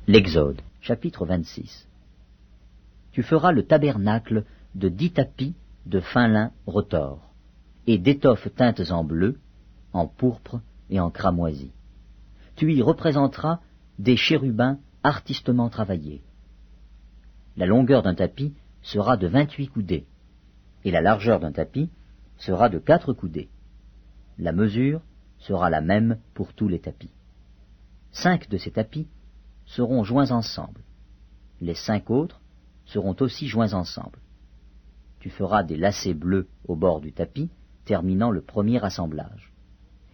L'Exode, chapitre 26. Tu feras le tabernacle de 10 tapis de fin lin retors, et d'étoffes teintes en bleu, en pourpre et en cramoisi. Tu y représenteras des chérubins artistement travaillés. La longueur d'un tapis sera de 28 coudées, et la largeur d'un tapis sera de 4 coudées. La mesure sera la même pour tous les tapis. 5 de ces tapis seront joints ensemble. Les 5 autres seront aussi joints ensemble. Tu feras des lacets bleus au bord du tapis, terminant le premier assemblage.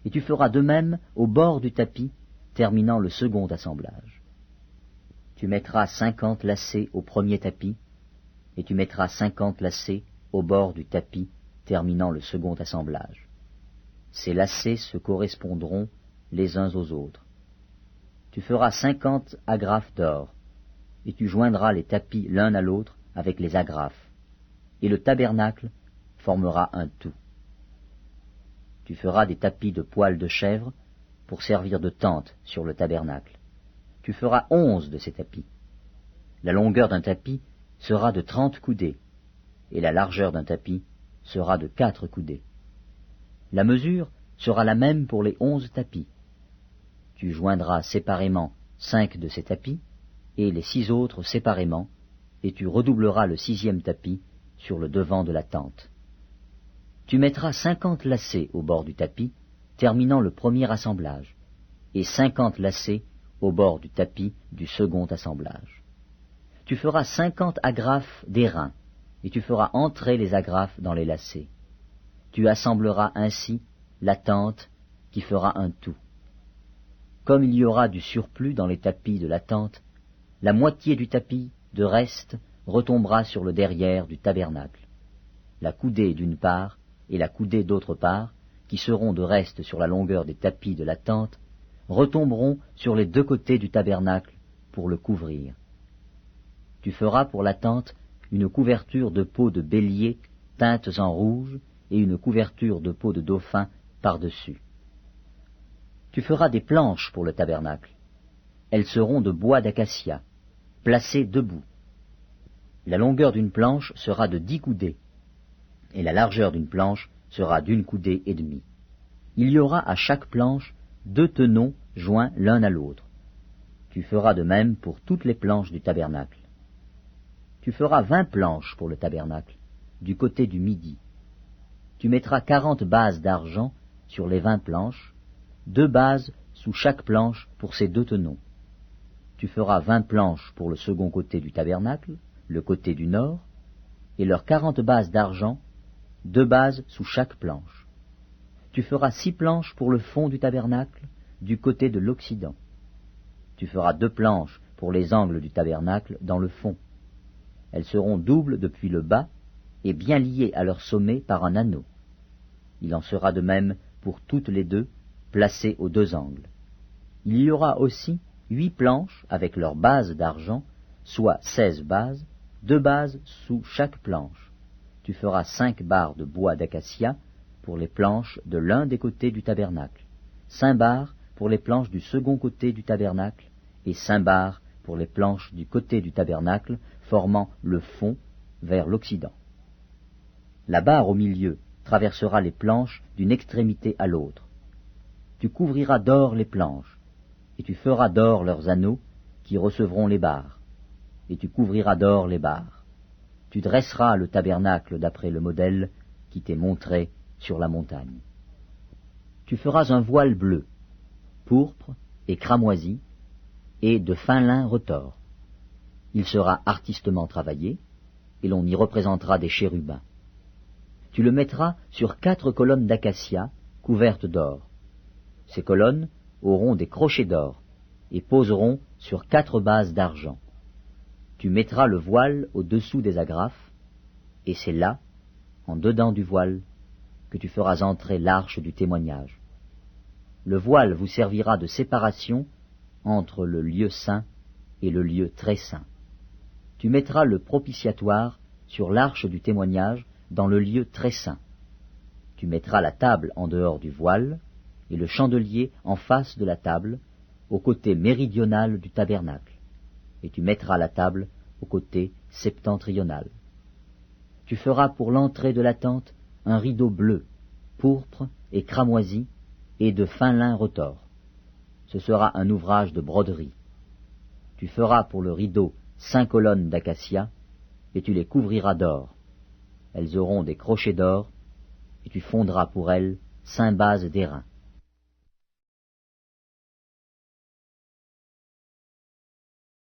Et tu feras de même au bord du tapis, terminant le second assemblage. Tu mettras 50 lacets au premier tapis, et tu mettras 50 lacets au bord du tapis, terminant le second assemblage. Ces lacets se correspondront les uns aux autres. Tu feras 50 agrafes d'or, et tu joindras les tapis l'un à l'autre avec les agrafes, et le tabernacle formera un tout. Tu feras des tapis de poils de chèvre pour servir de tente sur le tabernacle. Tu feras 11 de ces tapis. La longueur d'un tapis sera de 30 coudées, et la largeur d'un tapis sera de 4 coudées. La mesure sera la même pour les 11 tapis. Tu joindras séparément 5 de ces tapis, et les 6 autres séparément, et tu redoubleras le 6e tapis sur le devant de la tente. Tu mettras 50 lacets au bord du tapis, terminant le premier assemblage, et 50 lacets au bord du tapis du second assemblage. Tu feras 50 agrafes d'airain, et tu feras entrer les agrafes dans les lacets. Tu assembleras ainsi la tente qui fera un tout. Comme il y aura du surplus dans les tapis de la tente, la moitié du tapis de reste retombera sur le derrière du tabernacle. La coudée d'une part et la coudée d'autre part, qui seront de reste sur la longueur des tapis de la tente, retomberont sur les 2 côtés du tabernacle pour le couvrir. Tu feras pour la tente une couverture de peau de bélier teintes en rouge et une couverture de peau de dauphin par-dessus. Tu feras des planches pour le tabernacle. Elles seront de bois d'acacia, placées debout. La longueur d'une planche sera de 10 coudées, et la largeur d'une planche sera d'1 coudée et demie. Il y aura à chaque planche 2 tenons joints l'un à l'autre. Tu feras de même pour toutes les planches du tabernacle. Tu feras 20 planches pour le tabernacle, du côté du midi. Tu mettras 40 bases d'argent sur les 20 planches, 2 bases sous chaque planche pour ces 2 tenons. Tu feras 20 planches pour le second côté du tabernacle, le côté du nord, et leurs 40 bases d'argent, 2 bases sous chaque planche. Tu feras 6 planches pour le fond du tabernacle, du côté de l'occident. Tu feras 2 planches pour les angles du tabernacle dans le fond. Elles seront doubles depuis le bas et bien liées à leur sommet par un anneau. Il en sera de même pour toutes les 2, placées aux 2 angles. Il y aura aussi 8 planches avec leurs bases d'argent, soit 16 bases, 2 bases sous chaque planche. Tu feras 5 barres de bois d'acacia pour les planches de l'un des côtés du tabernacle, 5 barres pour les planches du second côté du tabernacle, et 5 barres pour les planches du côté du tabernacle formant le fond vers l'occident. La barre au milieu traversera les planches d'une extrémité à l'autre. Tu couvriras d'or les planches, et tu feras d'or leurs anneaux qui recevront les barres, et tu couvriras d'or les barres. Tu dresseras le tabernacle d'après le modèle qui t'est montré sur la montagne. Tu feras un voile bleu, pourpre et cramoisi, et de fin lin retors. Il sera artistement travaillé, et l'on y représentera des chérubins. Tu le mettras sur 4 colonnes d'acacia couvertes d'or. Ces colonnes auront des crochets d'or, et poseront sur 4 bases d'argent. Tu mettras le voile au-dessous des agrafes, et c'est là, en dedans du voile, que tu feras entrer l'arche du témoignage. Le voile vous servira de séparation entre le lieu saint et le lieu très saint. Tu mettras le propitiatoire sur l'arche du témoignage dans le lieu très saint. Tu mettras la table en dehors du voile, et le chandelier en face de la table, au côté méridional du tabernacle. et tu mettras la table au côté septentrional. Tu feras pour l'entrée de la tente un rideau bleu, pourpre et cramoisi, et de fin lin retors. Ce sera un ouvrage de broderie. Tu feras pour le rideau 5 colonnes d'acacia, et tu les couvriras d'or. Elles auront des crochets d'or, et tu fondras pour elles 5 bases d'airain.